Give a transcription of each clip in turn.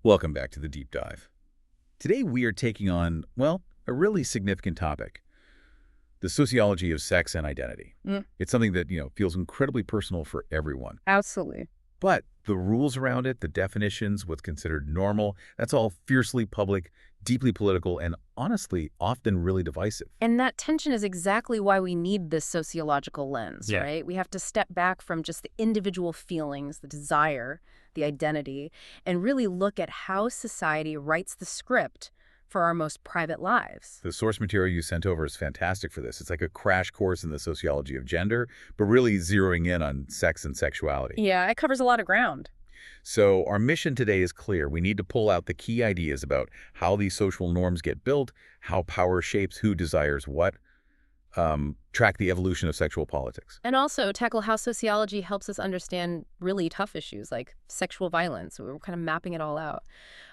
Welcome back to the Deep Dive. Today we are taking on, well, a really significant topic, the sociology of sex and identity. It's something that, feels incredibly personal for everyone. Absolutely. But the rules around it, the definitions, what's considered normal, that's all fiercely public, deeply political, and honestly, often really divisive. And that tension is exactly why we need this sociological lens, right? We have to step back from just the individual feelings, the desire, the identity, and really look at how society writes the script for our most private lives. The source material you sent over is fantastic for this. It's like a crash course in the sociology of gender, but really zeroing in on sex and sexuality. Yeah, it covers a lot of ground. So our mission today is clear. We need to pull out the key ideas about how these social norms get built, how power shapes who desires what, track the evolution of sexual politics. And also tackle how sociology helps us understand really tough issues like sexual violence. We're kind of mapping it all out.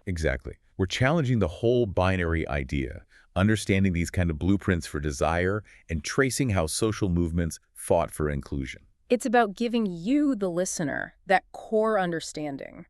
Exactly. We're challenging the whole binary idea, understanding these kind of blueprints for desire, and tracing how social movements fought for inclusion. It's about giving you, the listener, that core understanding.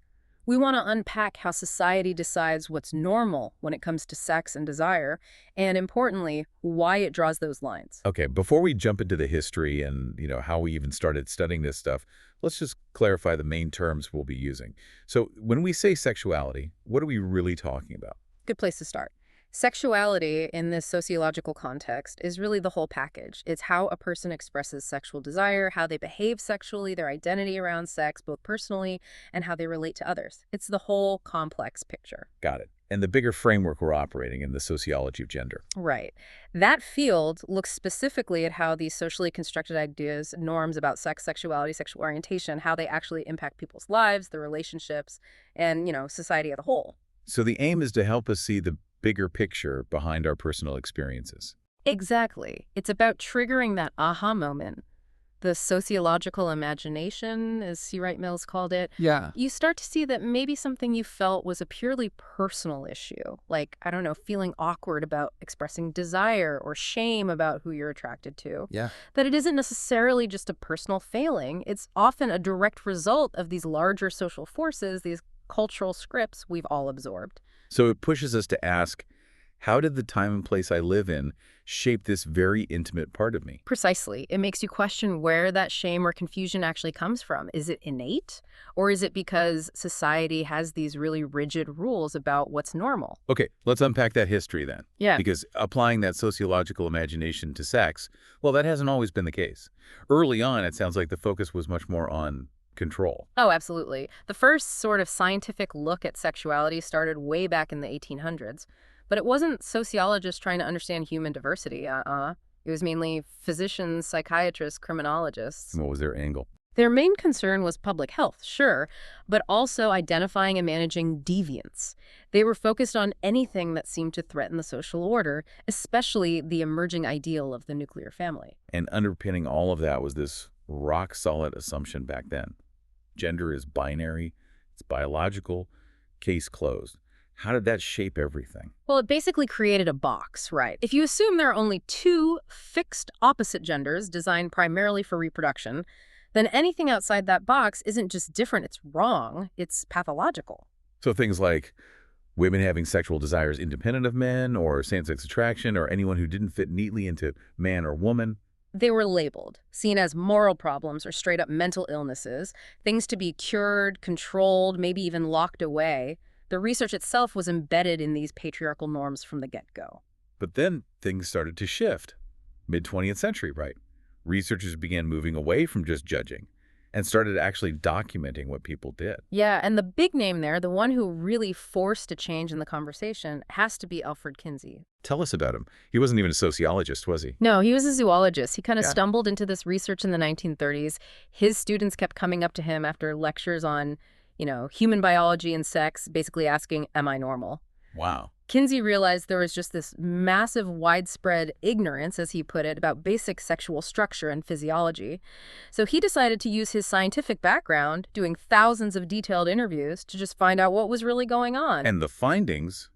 We want to unpack how society decides what's normal when it comes to sex and desire, and importantly, why it draws those lines. Okay, before we jump into the history and, how we even started studying this stuff, let's just clarify the main terms we'll be using. So when we say sexuality, what are we really talking about? Good place to start. Sexuality in this sociological context is really the whole package. It's how a person expresses sexual desire, how they behave sexually, their identity around sex, both personally and how they relate to others. It's the whole complex picture. Got it. And the bigger framework we're operating in, the sociology of gender. Right. That field looks specifically at how these socially constructed ideas, norms about sex, sexuality, sexual orientation, how they actually impact people's lives, their relationships, and, society as a whole. So the aim is to help us see the bigger picture behind our personal experiences. Exactly. It's about triggering that aha moment. The sociological imagination, as C. Wright Mills called it. Yeah. You start to see that maybe something you felt was a purely personal issue. Like, I don't know, feeling awkward about expressing desire or shame about who you're attracted to. Yeah. That it isn't necessarily just a personal failing. It's often a direct result of these larger social forces, these cultural scripts we've all absorbed. So it pushes us to ask, how did the time and place I live in shape this very intimate part of me? Precisely. It makes you question where that shame or confusion actually comes from. Is it innate? Or is it because society has these really rigid rules about what's normal? Okay, let's unpack that history then. Yeah. Because applying that sociological imagination to sex, well, that hasn't always been the case. Early on, it sounds like the focus was much more on control. Oh, absolutely. The first sort of scientific look at sexuality started way back in the 1800s. But it wasn't sociologists trying to understand human diversity. It was mainly physicians, psychiatrists, criminologists. And what was their angle? Their main concern was public health, sure, but also identifying and managing deviance. They were focused on anything that seemed to threaten the social order, especially the emerging ideal of the nuclear family. And underpinning all of that was this rock-solid assumption back then. Gender is binary, it's biological, case closed. How did that shape everything? Well, it basically created a box, right? If you assume there are only two fixed opposite genders designed primarily for reproduction, then anything outside that box isn't just different, it's wrong, it's pathological. So things like women having sexual desires independent of men, or same-sex attraction, or anyone who didn't fit neatly into man or woman. They were labeled, seen as moral problems or straight-up mental illnesses, things to be cured, controlled, maybe even locked away. The research itself was embedded in these patriarchal norms from the get-go. But then things started to shift. Mid-20th century, right? Researchers began moving away from just judging and started actually documenting what people did. Yeah, and the big name there, the one who really forced a change in the conversation, has to be Alfred Kinsey. Tell us about him. He wasn't even a sociologist, was he? No, he was a zoologist. He kind of stumbled into this research in the 1930s. His students kept coming up to him after lectures on, human biology and sex, basically asking, am I normal? Wow. Kinsey realized there was just this massive widespread ignorance, as he put it, about basic sexual structure and physiology. So he decided to use his scientific background, doing thousands of detailed interviews, to just find out what was really going on. And the findings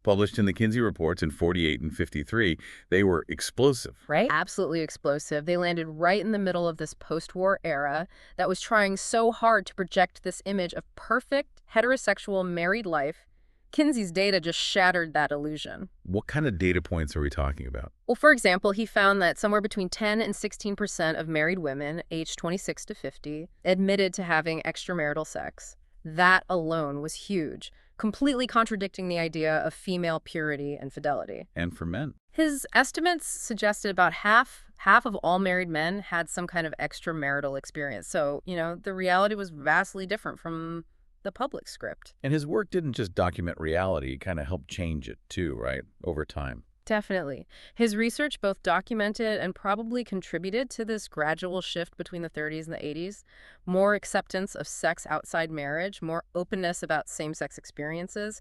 Published in the Kinsey Reports in 48 and 53, they were explosive. Right? Absolutely explosive. They landed right in the middle of this post-war era that was trying so hard to project this image of perfect, heterosexual married life. Kinsey's data just shattered that illusion. What kind of data points are we talking about? Well, for example, he found that somewhere between 10 and 16% of married women aged 26 to 50 admitted to having extramarital sex. That alone was huge, completely contradicting the idea of female purity and fidelity. And for men? His estimates suggested about half of all married men had some kind of extramarital experience. So, the reality was vastly different from the public script. And his work didn't just document reality, it kind of helped change it too, right, over time. Definitely. His research both documented and probably contributed to this gradual shift between the 30s and the 80s. More acceptance of sex outside marriage, more openness about same-sex experiences.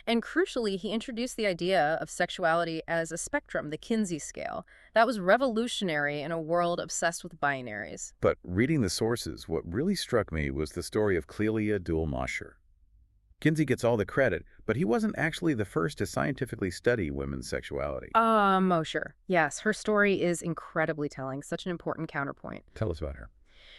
And crucially, he introduced the idea of sexuality as a spectrum, the Kinsey scale. That was revolutionary in a world obsessed with binaries. But reading the sources, what really struck me was the story of Clelia Duell-Mosher. Kinsey gets all the credit, but he wasn't actually the first to scientifically study women's sexuality. Mosher. Yes, her story is incredibly telling, such an important counterpoint. Tell us about her.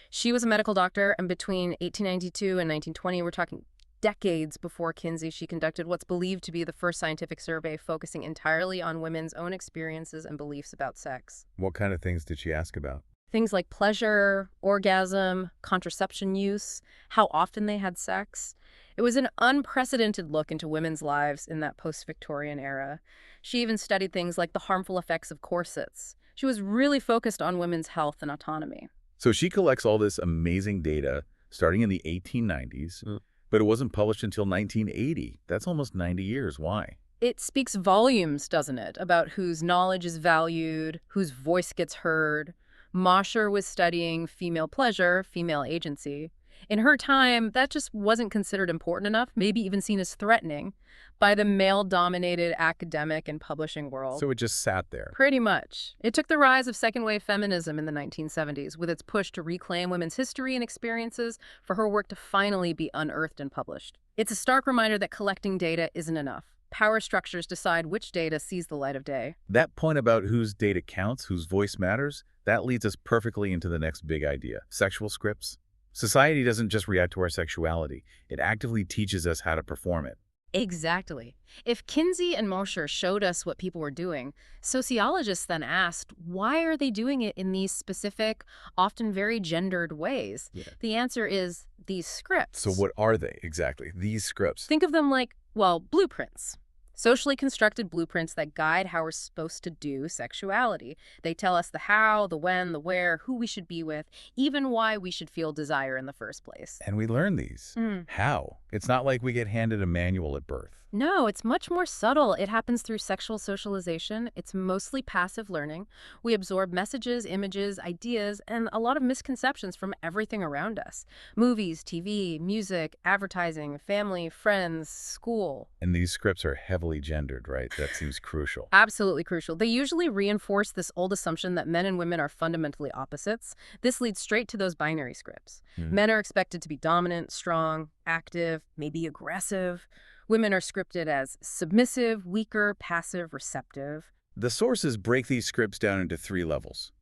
She was a medical doctor, and between 1892 and 1920, we're talking decades before Kinsey, she conducted what's believed to be the first scientific survey focusing entirely on women's own experiences and beliefs about sex. What kind of things did she ask about? Things like pleasure, orgasm, contraception use, how often they had sex. It was an unprecedented look into women's lives in that post-Victorian era. She even studied things like the harmful effects of corsets. She was really focused on women's health and autonomy. So she collects all this amazing data starting in the 1890s, but it wasn't published until 1980. That's almost 90 years. Why? It speaks volumes, doesn't it, about whose knowledge is valued, whose voice gets heard. Mosher was studying female pleasure, female agency. In her time, that just wasn't considered important enough, maybe even seen as threatening, by the male-dominated academic and publishing world. So it just sat there. Pretty much. It took the rise of second-wave feminism in the 1970s, with its push to reclaim women's history and experiences, for her work to finally be unearthed and published. It's a stark reminder that collecting data isn't enough. Power structures decide which data sees the light of day. That point about whose data counts, whose voice matters, that leads us perfectly into the next big idea, sexual scripts. Society doesn't just react to our sexuality. It actively teaches us how to perform it. Exactly. If Kinsey and Mosher showed us what people were doing, sociologists then asked, why are they doing it in these specific, often very gendered ways? Yeah. The answer is these scripts. So what are they exactly, these scripts? Think of them like, well, blueprints. Socially constructed blueprints that guide how we're supposed to do sexuality. They tell us the how, the when, the where, who we should be with, even why we should feel desire in the first place. And we learn these. How? It's not like we get handed a manual at birth. No, it's much more subtle. It happens through sexual socialization. It's mostly passive learning. We absorb messages, images, ideas, and a lot of misconceptions from everything around us. Movies, TV, music, advertising, family, friends, school. And these scripts are heavily gendered, right? That seems crucial. Absolutely crucial. They usually reinforce this old assumption that men and women are fundamentally opposites. This leads straight to those binary scripts. Men are expected to be dominant, strong, active, maybe aggressive. Women are scripted as submissive, weaker, passive, receptive. The sources break these scripts down into 3 levels: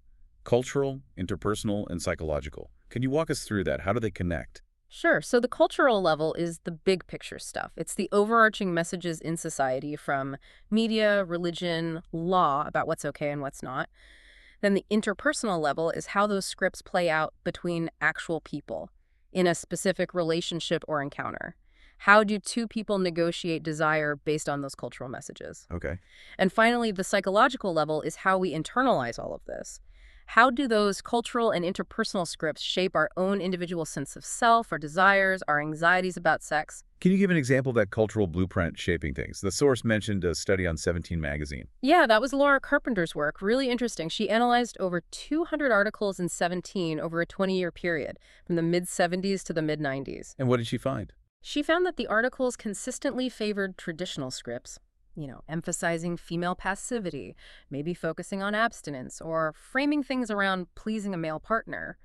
cultural, interpersonal, and psychological. Can you walk us through that? How do they connect? Sure. So the cultural level is the big picture stuff. It's the overarching messages in society from media, religion, law about what's okay and what's not. Then the interpersonal level is how those scripts play out between actual people in a specific relationship or encounter. How do two people negotiate desire based on those cultural messages? Okay. And finally, the psychological level is how we internalize all of this. How do those cultural and interpersonal scripts shape our own individual sense of self, our desires, our anxieties about sex? Can you give an example of that cultural blueprint shaping things? The source mentioned a study on 17 magazine. Yeah, that was Laura Carpenter's work. Really interesting. She analyzed over 200 articles in 17 over a 20-year period, from the mid-70s to the mid-90s. And what did she find? She found that the articles consistently favored traditional scripts, emphasizing female passivity, maybe focusing on abstinence, or framing things around pleasing a male partner.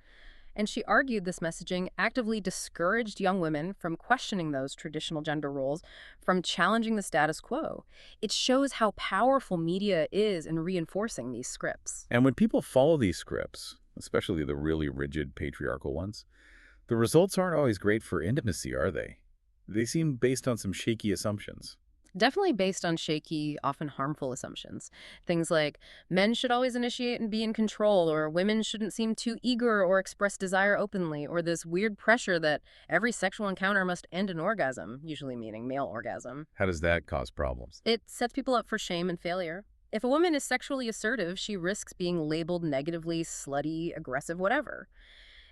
And she argued this messaging actively discouraged young women from questioning those traditional gender roles, from challenging the status quo. It shows how powerful media is in reinforcing these scripts. And when people follow these scripts, especially the really rigid patriarchal ones, the results aren't always great for intimacy, are they? They seem based on some shaky assumptions. Definitely based on shaky, often harmful assumptions. Things like men should always initiate and be in control, or women shouldn't seem too eager or express desire openly, or this weird pressure that every sexual encounter must end in orgasm, usually meaning male orgasm. How does that cause problems? It sets people up for shame and failure. If a woman is sexually assertive, she risks being labeled negatively, slutty, aggressive, whatever.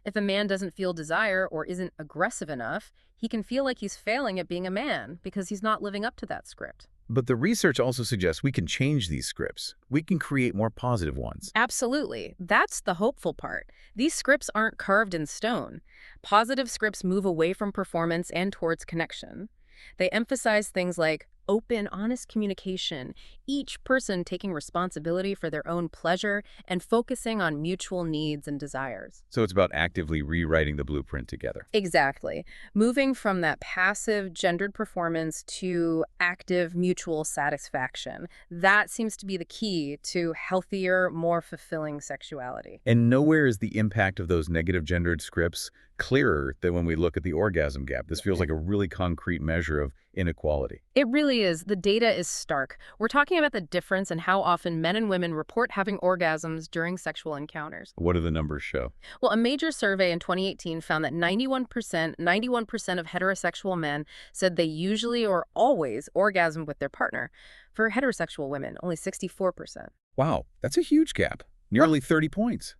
If a man doesn't feel desire or isn't aggressive enough, he can feel like he's failing at being a man because he's not living up to that script. But the research also suggests we can change these scripts. We can create more positive ones. Absolutely. That's the hopeful part. These scripts aren't carved in stone. Positive scripts move away from performance and towards connection. They emphasize things like open, honest communication, each person taking responsibility for their own pleasure and focusing on mutual needs and desires. So it's about actively rewriting the blueprint together. Exactly. Moving from that passive gendered performance to active mutual satisfaction. That seems to be the key to healthier, more fulfilling sexuality. And nowhere is the impact of those negative gendered scripts clearer than when we look at the orgasm gap. This feels like a really concrete measure of inequality. It really is. The data is stark. We're talking about the difference in how often men and women report having orgasms during sexual encounters. What do the numbers show? Well, a major survey in 2018 found that 91% of heterosexual men said they usually or always orgasm with their partner. For heterosexual women, only 64%. Wow, that's a huge gap. Nearly 30 points.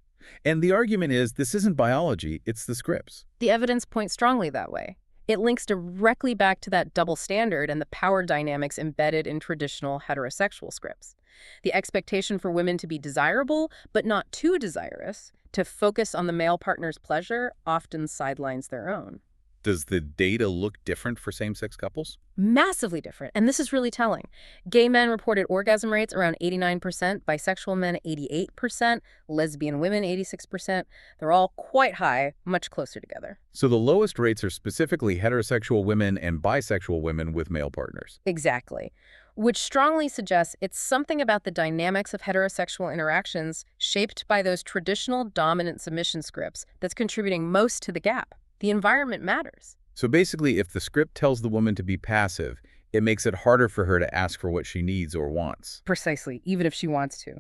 And the argument is this isn't biology, it's the scripts. The evidence points strongly that way. It links directly back to that double standard and the power dynamics embedded in traditional heterosexual scripts. The expectation for women to be desirable, but not too desirous, to focus on the male partner's pleasure, often sidelines their own. Does the data look different for same-sex couples? Massively different, and this is really telling. Gay men reported orgasm rates around 89%, bisexual men 88%, lesbian women 86%. They're all quite high, much closer together. So the lowest rates are specifically heterosexual women and bisexual women with male partners. Exactly. Which strongly suggests it's something about the dynamics of heterosexual interactions shaped by those traditional dominant submission scripts that's contributing most to the gap. The environment matters. So basically, if the script tells the woman to be passive, it makes it harder for her to ask for what she needs or wants. Precisely, even if she wants to.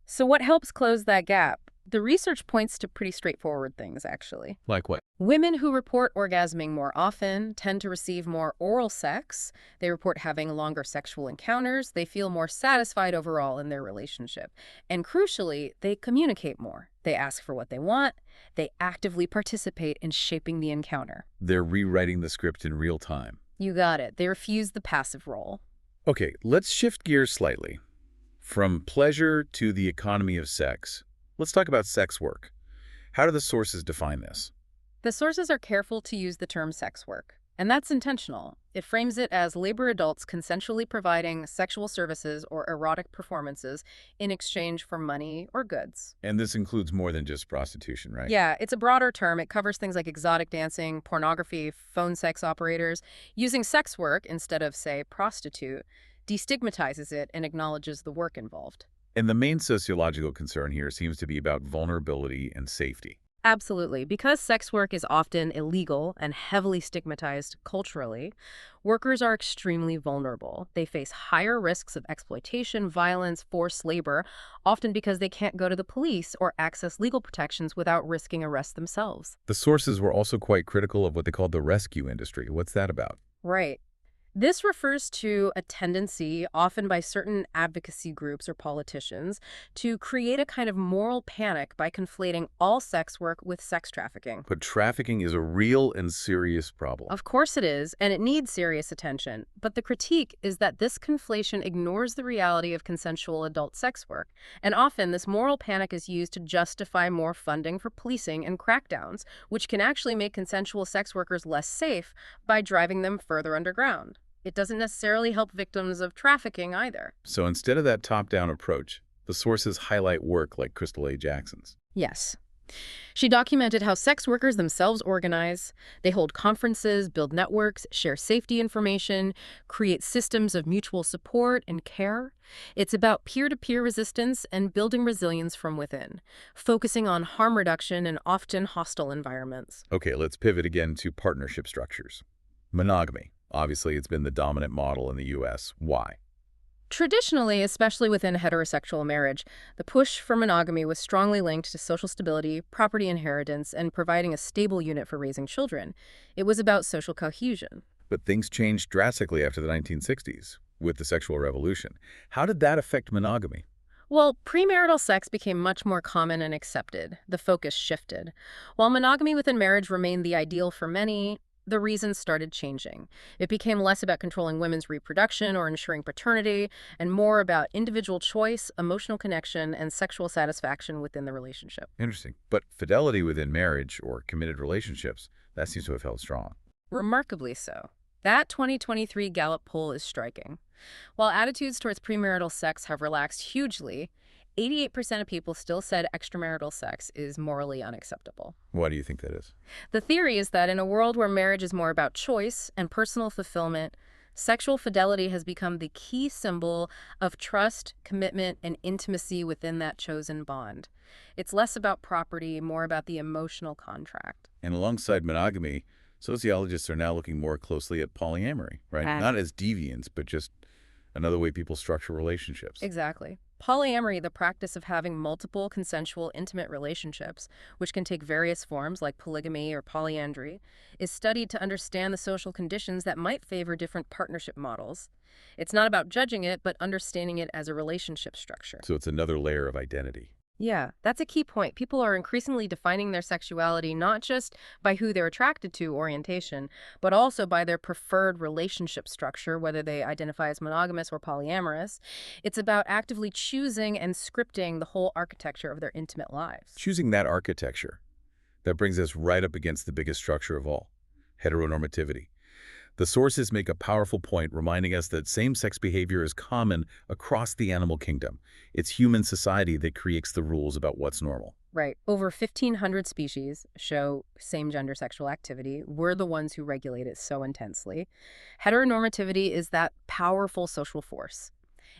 So what helps close that gap? The research points to pretty straightforward things, actually. Like what? Women who report orgasming more often tend to receive more oral sex. They report having longer sexual encounters. They feel more satisfied overall in their relationship. And crucially, they communicate more. They ask for what they want. They actively participate in shaping the encounter. They're rewriting the script in real time. You got it. They refuse the passive role. Okay, let's shift gears slightly. From pleasure to the economy of sex. Let's talk about sex work. How do the sources define this? The sources are careful to use the term sex work, and that's intentional. It frames it as labor adults consensually providing sexual services or erotic performances in exchange for money or goods. And this includes more than just prostitution, right? Yeah, it's a broader term. It covers things like exotic dancing, pornography, phone sex operators. Using sex work instead of, say, prostitute destigmatizes it and acknowledges the work involved. And the main sociological concern here seems to be about vulnerability and safety. Absolutely. Because sex work is often illegal and heavily stigmatized culturally, workers are extremely vulnerable. They face higher risks of exploitation, violence, forced labor, often because they can't go to the police or access legal protections without risking arrest themselves. The sources were also quite critical of what they called the rescue industry. What's that about? Right. This refers to a tendency, often by certain advocacy groups or politicians, to create a kind of moral panic by conflating all sex work with sex trafficking. But trafficking is a real and serious problem. Of course it is, and it needs serious attention. But the critique is that this conflation ignores the reality of consensual adult sex work. And often this moral panic is used to justify more funding for policing and crackdowns, which can actually make consensual sex workers less safe by driving them further underground. It doesn't necessarily help victims of trafficking either. So instead of that top-down approach, the sources highlight work like Crystal A. Jackson's. Yes. She documented how sex workers themselves organize. They hold conferences, build networks, share safety information, create systems of mutual support and care. It's about peer-to-peer resistance and building resilience from within, focusing on harm reduction in often hostile environments. Okay, let's pivot again to partnership structures. Monogamy. Obviously, it's been the dominant model in the U.S. Why? Traditionally, especially within heterosexual marriage, the push for monogamy was strongly linked to social stability, property inheritance, and providing a stable unit for raising children. It was about social cohesion. But things changed drastically after the 1960s with the sexual revolution. How did that affect monogamy? Well, premarital sex became much more common and accepted. The focus shifted. While monogamy within marriage remained the ideal for many, the reasons started changing. It became less about controlling women's reproduction or ensuring paternity, and more about individual choice, emotional connection, and sexual satisfaction within the relationship. Interesting. But fidelity within marriage or committed relationships, that seems to have held strong. Remarkably so. That 2023 Gallup poll is striking. While attitudes towards premarital sex have relaxed hugely, 88% of people still said extramarital sex is morally unacceptable. Why do you think that is? The theory is that in a world where marriage is more about choice and personal fulfillment, sexual fidelity has become the key symbol of trust, commitment, and intimacy within that chosen bond. It's less about property, more about the emotional contract. And alongside monogamy, sociologists are now looking more closely at polyamory, right? Right. Not as deviance, but just another way people structure relationships. Exactly. Polyamory, the practice of having multiple consensual, intimate relationships, which can take various forms like polygamy or polyandry, is studied to understand the social conditions that might favor different partnership models. It's not about judging it, but understanding it as a relationship structure. So it's another layer of identity. Yeah, that's a key point. People are increasingly defining their sexuality not just by who they're attracted to, orientation, but also by their preferred relationship structure, whether they identify as monogamous or polyamorous. It's about actively choosing and scripting the whole architecture of their intimate lives. Choosing that architecture, that brings us right up against the biggest structure of all, heteronormativity. The sources make a powerful point reminding us that same-sex behavior is common across the animal kingdom. It's human society that creates the rules about what's normal. Right. Over 1,500 species show same-gender sexual activity. We're the ones who regulate it so intensely. Heteronormativity is that powerful social force.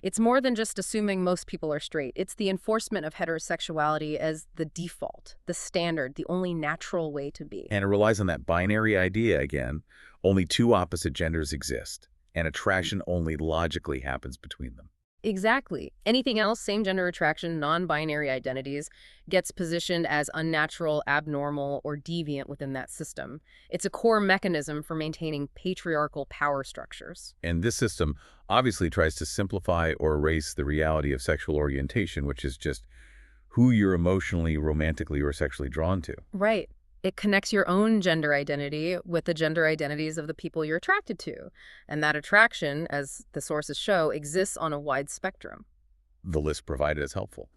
It's more than just assuming most people are straight. It's the enforcement of heterosexuality as the default, the standard, the only natural way to be. And it relies on that binary idea again. Only two opposite genders exist, and attraction only logically happens between them. Exactly. Anything else, same-gender attraction, non-binary identities, gets positioned as unnatural, abnormal, or deviant within that system. It's a core mechanism for maintaining patriarchal power structures. And this system obviously tries to simplify or erase the reality of sexual orientation, which is just who you're emotionally, romantically, or sexually drawn to. Right. It connects your own gender identity with the gender identities of the people you're attracted to. And that attraction, as the sources show, exists on a wide spectrum. The list provided is helpful.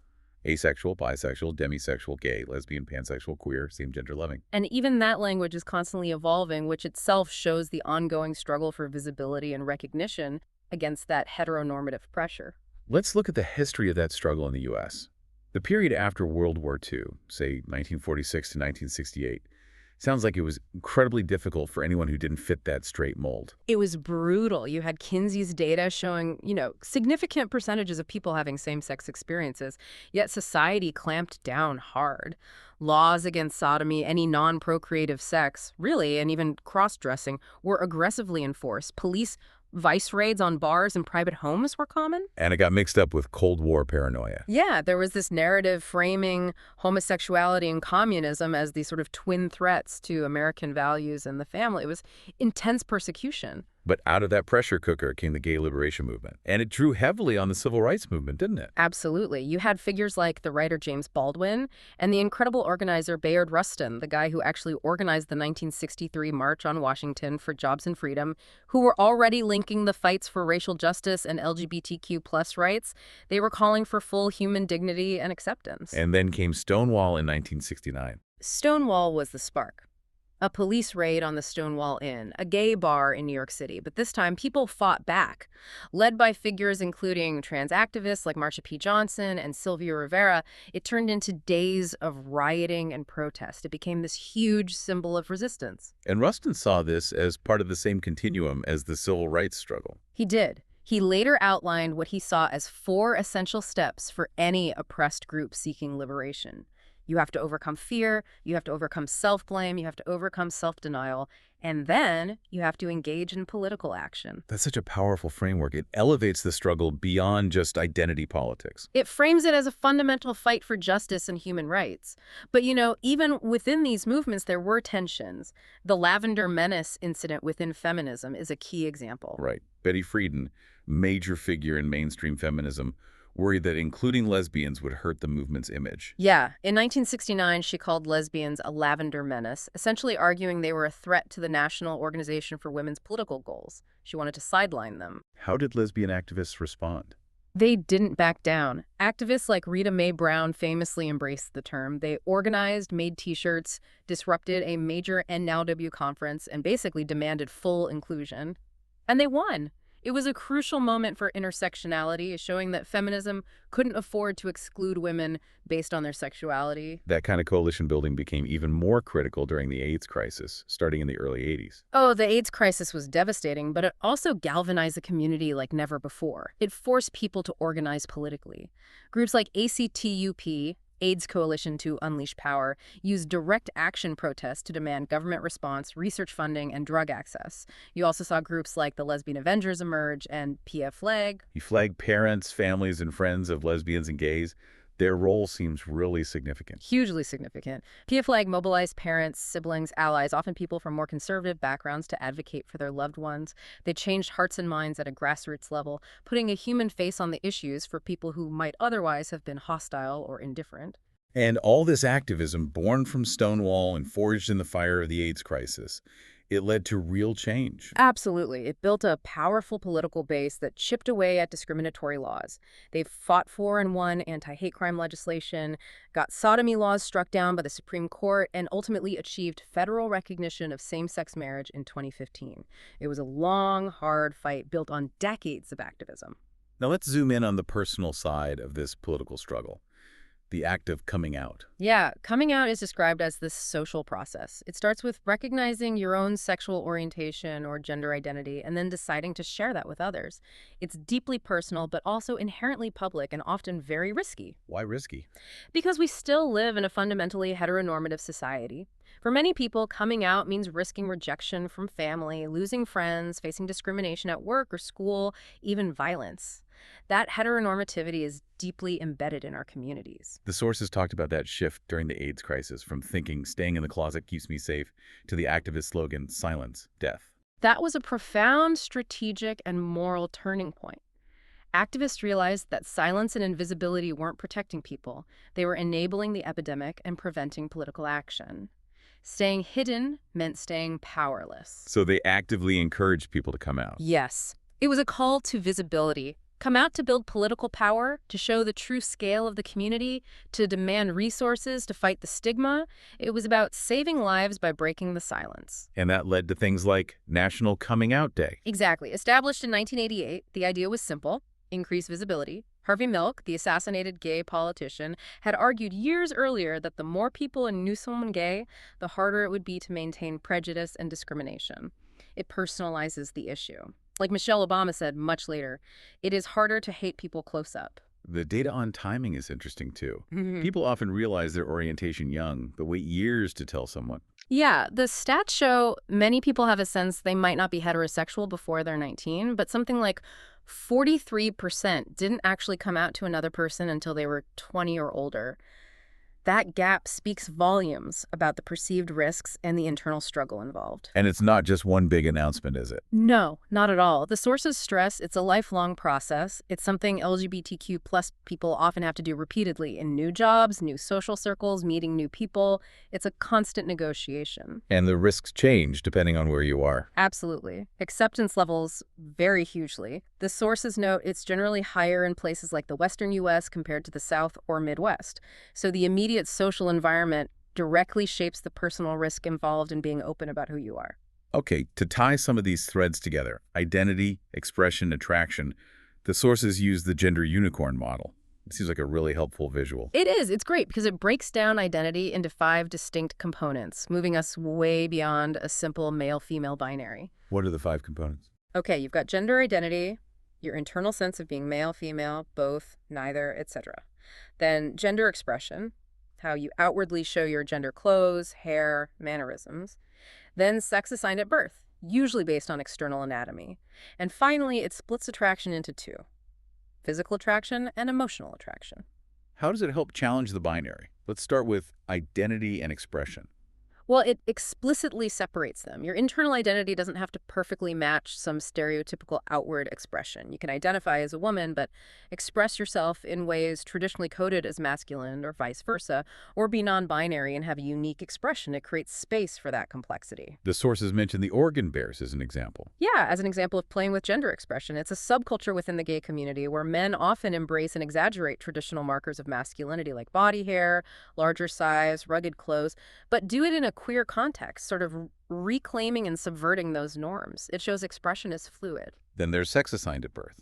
Asexual, bisexual, demisexual, gay, lesbian, pansexual, queer, same-gender loving. And even that language is constantly evolving, which itself shows the ongoing struggle for visibility and recognition against that heteronormative pressure. Let's look at the history of that struggle in the U.S. The period after World War II, say 1946 to 1968, sounds like it was incredibly difficult for anyone who didn't fit that straight mold. It was brutal. You had Kinsey's data showing, significant percentages of people having same-sex experiences, yet society clamped down hard. Laws against sodomy, any non-procreative sex, really, and even cross-dressing, were aggressively enforced. Police vice raids on bars and private homes were common. And it got mixed up with Cold War paranoia. Yeah, there was this narrative framing homosexuality and communism as these sort of twin threats to American values and the family. It was intense persecution. But out of that pressure cooker came the gay liberation movement. And it drew heavily on the civil rights movement, didn't it? Absolutely. You had figures like the writer James Baldwin and the incredible organizer Bayard Rustin, the guy who actually organized the 1963 March on Washington for Jobs and Freedom, who were already linking the fights for racial justice and LGBTQ plus rights. They were calling for full human dignity and acceptance. And then came Stonewall in 1969. Stonewall was the spark. A police raid on the Stonewall Inn, a gay bar in New York City, but this time people fought back. Led by figures including trans activists like Marsha P. Johnson and Sylvia Rivera, it turned into days of rioting and protest. It became this huge symbol of resistance. And Rustin saw this as part of the same continuum as the civil rights struggle. He did. He later outlined what he saw as 4 essential steps for any oppressed group seeking liberation. You have to overcome fear, you have to overcome self-blame, you have to overcome self-denial, and then you have to engage in political action. That's such a powerful framework. It elevates the struggle beyond just identity politics. It frames it as a fundamental fight for justice and human rights. But, even within these movements, there were tensions. The Lavender Menace incident within feminism is a key example. Right. Betty Friedan, major figure in mainstream feminism, worried that including lesbians would hurt the movement's image. Yeah, in 1969, she called lesbians a lavender menace, essentially arguing they were a threat to the National Organization for Women's political goals. She wanted to sideline them. How did lesbian activists respond? They didn't back down. Activists like Rita Mae Brown famously embraced the term. They organized, made T-shirts, disrupted a major NNW conference, and basically demanded full inclusion. And they won. It was a crucial moment for intersectionality, showing that feminism couldn't afford to exclude women based on their sexuality. That kind of coalition building became even more critical during the AIDS crisis, starting in the early 80s. Oh, the AIDS crisis was devastating, but it also galvanized the community like never before. It forced people to organize politically. Groups like ACTUP, AIDS Coalition to Unleash Power, used direct action protests to demand government response, research funding, and drug access. You also saw groups like the Lesbian Avengers emerge and PFLAG. He flagged parents, families, and friends of lesbians and gays. Their role seems really significant. Hugely significant. PFLAG mobilized parents, siblings, allies, often people from more conservative backgrounds, to advocate for their loved ones. They changed hearts and minds at a grassroots level, putting a human face on the issues for people who might otherwise have been hostile or indifferent. And all this activism, born from Stonewall and forged in the fire of the AIDS crisis, it led to real change. Absolutely. It built a powerful political base that chipped away at discriminatory laws. They fought for and won anti-hate crime legislation, got sodomy laws struck down by the Supreme Court, and ultimately achieved federal recognition of same-sex marriage in 2015. It was a long, hard fight built on decades of activism. Now let's zoom in on the personal side of this political struggle. The act of coming out. Yeah, coming out is described as this social process. It starts with recognizing your own sexual orientation or gender identity and then deciding to share that with others. It's deeply personal, but also inherently public and often very risky. Why risky? Because we still live in a fundamentally heteronormative society. For many people, coming out means risking rejection from family, losing friends, facing discrimination at work or school, even violence. That heteronormativity is deeply embedded in our communities. The sources talked about that shift during the AIDS crisis, from thinking staying in the closet keeps me safe to the activist slogan, silence, death. That was a profound strategic and moral turning point. Activists realized that silence and invisibility weren't protecting people. They were enabling the epidemic and preventing political action. Staying hidden meant staying powerless. So they actively encouraged people to come out. Yes. It was a call to visibility. Come out to build political power, to show the true scale of the community, to demand resources, to fight the stigma. It was about saving lives by breaking the silence. And that led to things like National Coming Out Day. Exactly. Established in 1988, the idea was simple: increase visibility. Harvey Milk, the assassinated gay politician, had argued years earlier that the more people knew someone gay, the harder it would be to maintain prejudice and discrimination. It personalizes the issue. Like Michelle Obama said much later, it is harder to hate people close up. The data on timing is interesting, too. People often realize their orientation young, but wait years to tell someone. Yeah, the stats show many people have a sense they might not be heterosexual before they're 19, but something like 43% didn't actually come out to another person until they were 20 or older. That gap speaks volumes about the perceived risks and the internal struggle involved. And it's not just one big announcement, is it? No, not at all. The sources stress it's a lifelong process. It's something LGBTQ plus people often have to do repeatedly in new jobs, new social circles, meeting new people. It's a constant negotiation. And the risks change depending on where you are. Absolutely. Acceptance levels vary hugely. The sources note it's generally higher in places like the Western U.S. compared to the South or Midwest. So the immediate social environment directly shapes the personal risk involved in being open about who you are. Okay, to tie some of these threads together, identity, expression, attraction, the sources use the gender unicorn model. It seems like a really helpful visual. It is. It's great because it breaks down identity into 5 distinct components, moving us way beyond a simple male-female binary. What are the 5 components? Okay, you've got gender identity, your internal sense of being male, female, both, neither, etc. Then gender expression, how you outwardly show your gender clothes, hair, mannerisms. Then sex assigned at birth, usually based on external anatomy. And finally, it splits attraction into 2, physical attraction and emotional attraction. How does it help challenge the binary? Let's start with identity and expression. Well, it explicitly separates them. Your internal identity doesn't have to perfectly match some stereotypical outward expression. You can identify as a woman, but express yourself in ways traditionally coded as masculine or vice versa, or be non-binary and have a unique expression. It creates space for that complexity. The sources mention the organ bears as an example. Yeah, as an example of playing with gender expression, it's a subculture within the gay community where men often embrace and exaggerate traditional markers of masculinity like body hair, larger size, rugged clothes, but do it in a queer context, sort of reclaiming and subverting those norms. It shows expression is fluid. Then there's sex assigned at birth.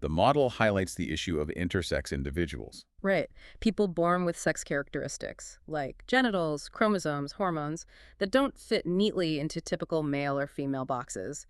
The model highlights the issue of intersex individuals. Right. People born with sex characteristics, like genitals, chromosomes, hormones, that don't fit neatly into typical male or female boxes.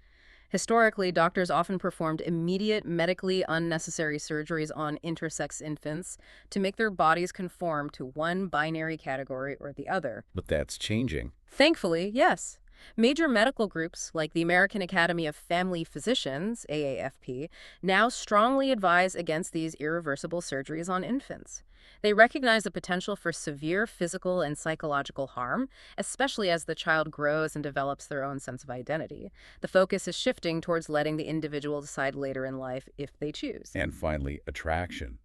Historically, doctors often performed immediate, medically unnecessary surgeries on intersex infants to make their bodies conform to one binary category or the other. But that's changing. Thankfully, yes. Major medical groups like the American Academy of Family Physicians, AAFP, now strongly advise against these irreversible surgeries on infants. They recognize the potential for severe physical and psychological harm, especially as the child grows and develops their own sense of identity. The focus is shifting towards letting the individual decide later in life if they choose. And finally, attraction.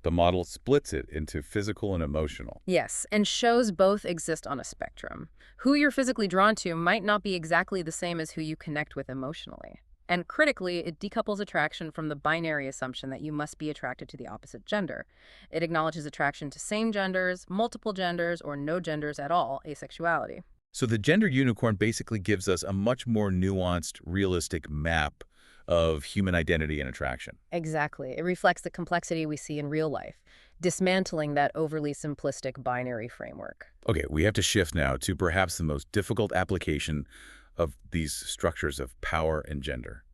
The model splits it into physical and emotional. Yes, and shows both exist on a spectrum. Who you're physically drawn to might not be exactly the same as who you connect with emotionally. And critically, it decouples attraction from the binary assumption that you must be attracted to the opposite gender. It acknowledges attraction to same genders, multiple genders, or no genders at all, asexuality. So the gender unicorn basically gives us a much more nuanced, realistic map of human identity and attraction. Exactly. It reflects the complexity we see in real life, dismantling that overly simplistic binary framework. Okay, we have to shift now to perhaps the most difficult application of these structures of power and gender.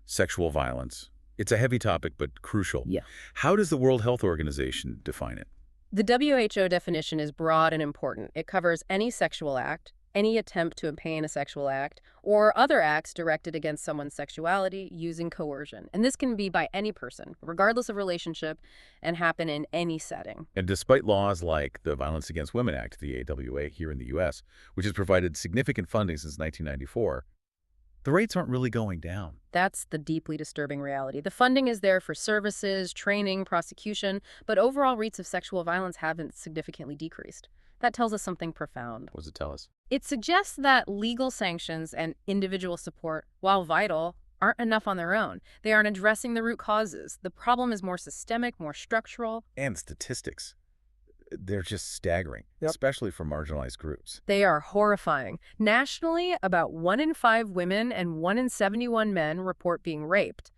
Sexual violence. It's a heavy topic, but crucial. Yeah. How does the World Health Organization define it? The WHO definition is broad and important. It covers any sexual act, any attempt to obtain a sexual act, or other acts directed against someone's sexuality using coercion. And this can be by any person, regardless of relationship, and happen in any setting. And despite laws like the Violence Against Women Act, the AWA, here in the U.S., which has provided significant funding since 1994, the rates aren't really going down. That's the deeply disturbing reality. The funding is there for services, training, prosecution, but overall rates of sexual violence haven't significantly decreased. That tells us something profound. What does it tell us? It suggests that legal sanctions and individual support, while vital, aren't enough on their own. They aren't addressing the root causes. The problem is more systemic, more structural. And statistics. They're just staggering, Yep. especially for marginalized groups. They are horrifying. Nationally, about 1 in 5 women and 1 in 71 men report being raped.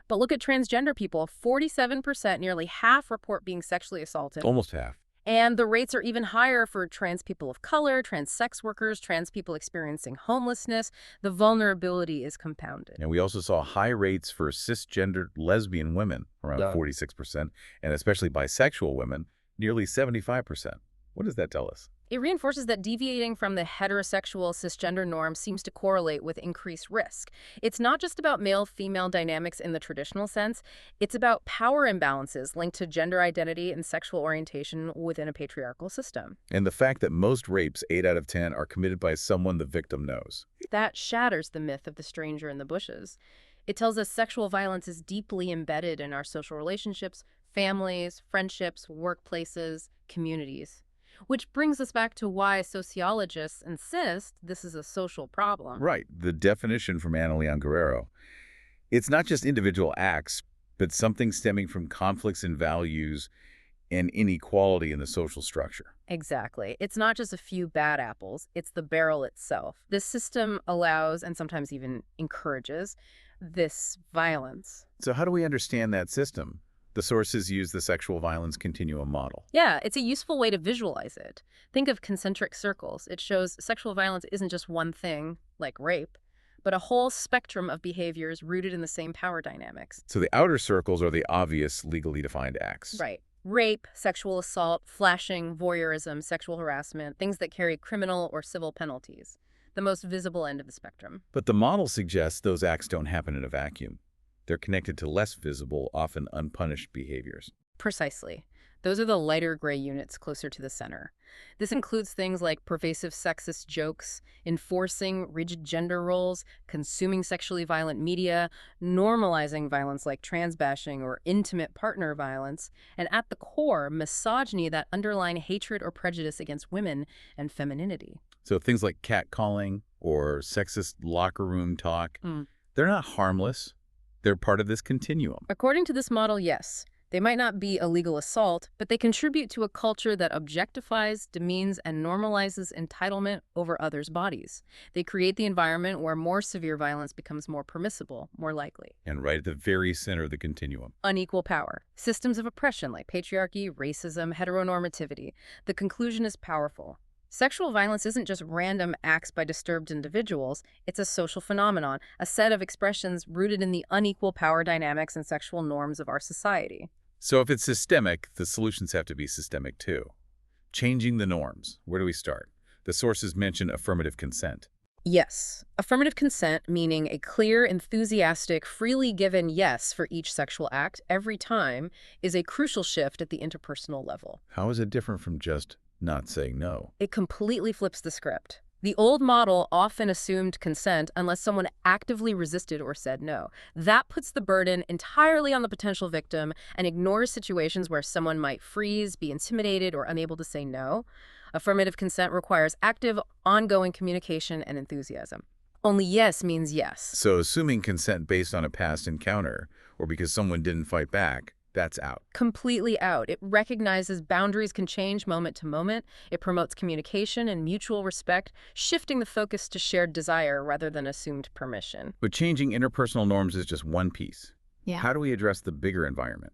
But look at transgender people. 47%, nearly half, report being sexually assaulted. Almost half. And the rates are even higher for trans people of color, trans sex workers, trans people experiencing homelessness. The vulnerability is compounded. And we also saw high rates for cisgendered lesbian women, around 46%, and especially bisexual women, nearly 75%. What does that tell us? It reinforces that deviating from the heterosexual cisgender norm seems to correlate with increased risk. It's not just about male-female dynamics in the traditional sense. It's about power imbalances linked to gender identity and sexual orientation within a patriarchal system. And the fact that most rapes, 8 out of 10, are committed by someone the victim knows. That shatters the myth of the stranger in the bushes. It tells us sexual violence is deeply embedded in our social relationships, families, friendships, workplaces, communities. Which brings us back to why sociologists insist this is a social problem. Right. The definition from Ana Leon Guerrero. It's not just individual acts, but something stemming from conflicts in values and inequality in the social structure. Exactly. It's not just a few bad apples, it's the barrel itself. This system allows, and sometimes even encourages, this violence. So how do we understand that system? The sources use the sexual violence continuum model. Yeah, it's a useful way to visualize it. Think of concentric circles. It shows sexual violence isn't just one thing, like rape, but a whole spectrum of behaviors rooted in the same power dynamics. So the outer circles are the obvious legally defined acts. Right. Rape, sexual assault, flashing, voyeurism, sexual harassment, things that carry criminal or civil penalties. The most visible end of the spectrum. But the model suggests those acts don't happen in a vacuum. They're connected to less visible, often unpunished behaviors. Precisely. Those are the lighter gray units closer to the center. This includes things like pervasive sexist jokes, enforcing rigid gender roles, consuming sexually violent media, normalizing violence like trans bashing or intimate partner violence, and at the core, misogyny, that underlying hatred or prejudice against women and femininity. So things like catcalling or sexist locker room talk, Mm. they're not harmless. They're part of this continuum. According to this model, yes. They might not be a legal assault, but they contribute to a culture that objectifies, demeans, and normalizes entitlement over others' bodies. They create the environment where more severe violence becomes more permissible, more likely. And right at the very center of the continuum. Unequal power. Systems of oppression like patriarchy, racism, heteronormativity. The conclusion is powerful. Sexual violence isn't just random acts by disturbed individuals. It's a social phenomenon, a set of expressions rooted in the unequal power dynamics and sexual norms of our society. So if it's systemic, the solutions have to be systemic too. Changing the norms. Where do we start? The sources mention affirmative consent. Yes. Affirmative consent, meaning a clear, enthusiastic, freely given yes for each sexual act every time, is a crucial shift at the interpersonal level. How is it different from just not saying no? It completely flips the script. The old model often assumed consent unless someone actively resisted or said no. That puts the burden entirely on the potential victim and ignores situations where someone might freeze, be intimidated, or unable to say no. Affirmative consent requires active, ongoing communication and enthusiasm. Only yes means yes. So assuming consent based on a past encounter or because someone didn't fight back, that's out. Completely out. It recognizes boundaries can change moment to moment. It promotes communication and mutual respect, shifting the focus to shared desire rather than assumed permission. But changing interpersonal norms is just one piece. Yeah. How do we address the bigger environment?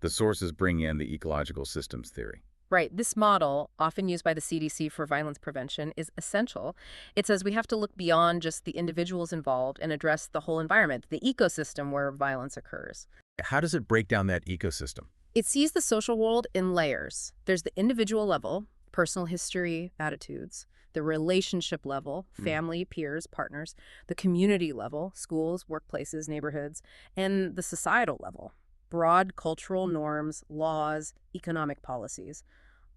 The sources bring in the ecological systems theory. Right. This model, often used by the CDC for violence prevention, is essential. It says we have to look beyond just the individuals involved and address the whole environment, the ecosystem where violence occurs. How does it break down that ecosystem? It sees the social world in layers. There's the individual level, personal history, attitudes, the relationship level, family, peers, partners, the community level, schools, workplaces, neighborhoods, and the societal level, broad cultural norms, laws, economic policies,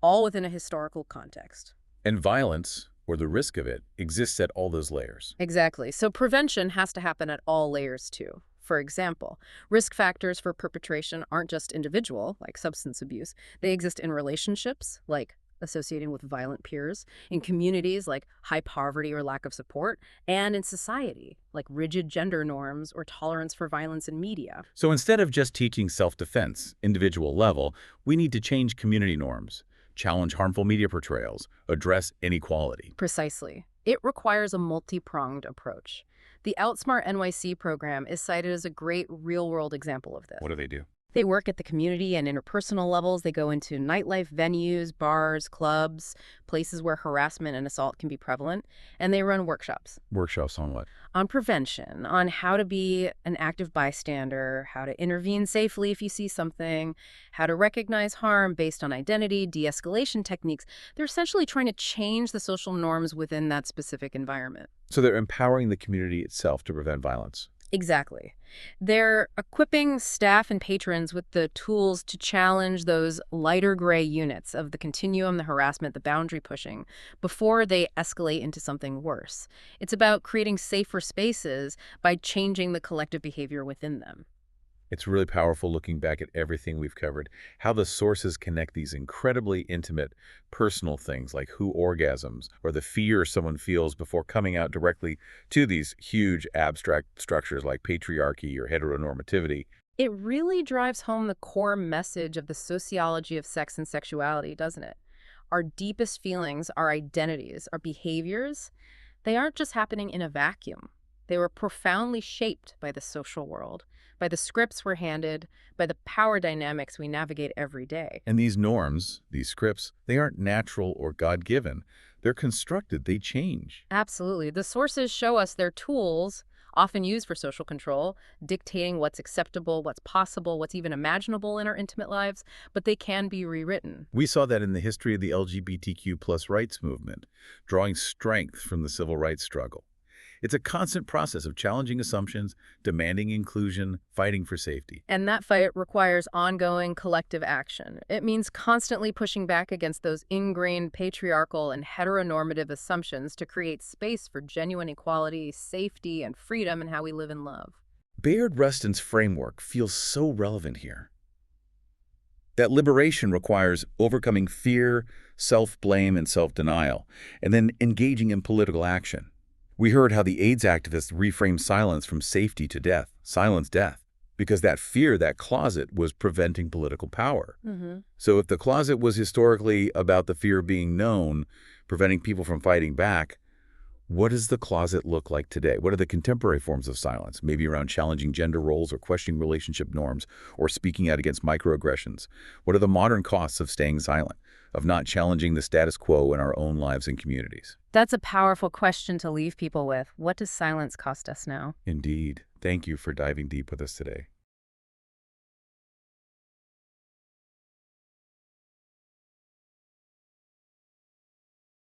all within a historical context. And violence, or the risk of it, exists at all those layers. Exactly. So prevention has to happen at all layers too. For example, risk factors for perpetration aren't just individual, like substance abuse. They exist in relationships, like associating with violent peers, in communities, like high poverty or lack of support, and in society, like rigid gender norms or tolerance for violence in media. So instead of just teaching self-defense, individual level, we need to change community norms, challenge harmful media portrayals, address inequality. Precisely. It requires a multi-pronged approach. The Outsmart NYC program is cited as a great real-world example of this. What do they do? They work at the community and interpersonal levels. They go into nightlife venues, bars, clubs, places where harassment and assault can be prevalent, and they run workshops. Workshops on what? On prevention, on how to be an active bystander, how to intervene safely if you see something, how to recognize harm based on identity, de-escalation techniques. They're essentially trying to change the social norms within that specific environment. So they're empowering the community itself to prevent violence. Exactly. They're equipping staff and patrons with the tools to challenge those lighter gray units of the continuum, the harassment, the boundary pushing, before they escalate into something worse. It's about creating safer spaces by changing the collective behavior within them. It's really powerful looking back at everything we've covered, how the sources connect these incredibly intimate, personal things like who orgasms or the fear someone feels before coming out directly to these huge abstract structures like patriarchy or heteronormativity. It really drives home the core message of the sociology of sex and sexuality, doesn't it? Our deepest feelings, our identities, our behaviors, they aren't just happening in a vacuum. They were profoundly shaped by the social world, by the scripts we're handed, by the power dynamics we navigate every day. And these norms, these scripts, they aren't natural or God-given. They're constructed, they change. Absolutely. The sources show us their tools, often used for social control, dictating what's acceptable, what's possible, what's even imaginable in our intimate lives, but they can be rewritten. We saw that in the history of the LGBTQ plus rights movement, drawing strength from the civil rights struggle. It's a constant process of challenging assumptions, demanding inclusion, fighting for safety. And that fight requires ongoing collective action. It means constantly pushing back against those ingrained patriarchal and heteronormative assumptions to create space for genuine equality, safety, and freedom in how we live and love. Bayard Rustin's framework feels so relevant here. That liberation requires overcoming fear, self-blame, and self-denial, and then engaging in political action. We heard how the AIDS activists reframed silence from safety to death, silence death, because that fear, that closet, was preventing political power. So if the closet was historically about the fear of being known, preventing people from fighting back, what does the closet look like today? What are the contemporary forms of silence? Maybe around challenging gender roles or questioning relationship norms or speaking out against microaggressions. What are the modern costs of staying silent, of not challenging the status quo in our own lives and communities? That's a powerful question to leave people with. What does silence cost us now? Indeed. Thank you for diving deep with us today.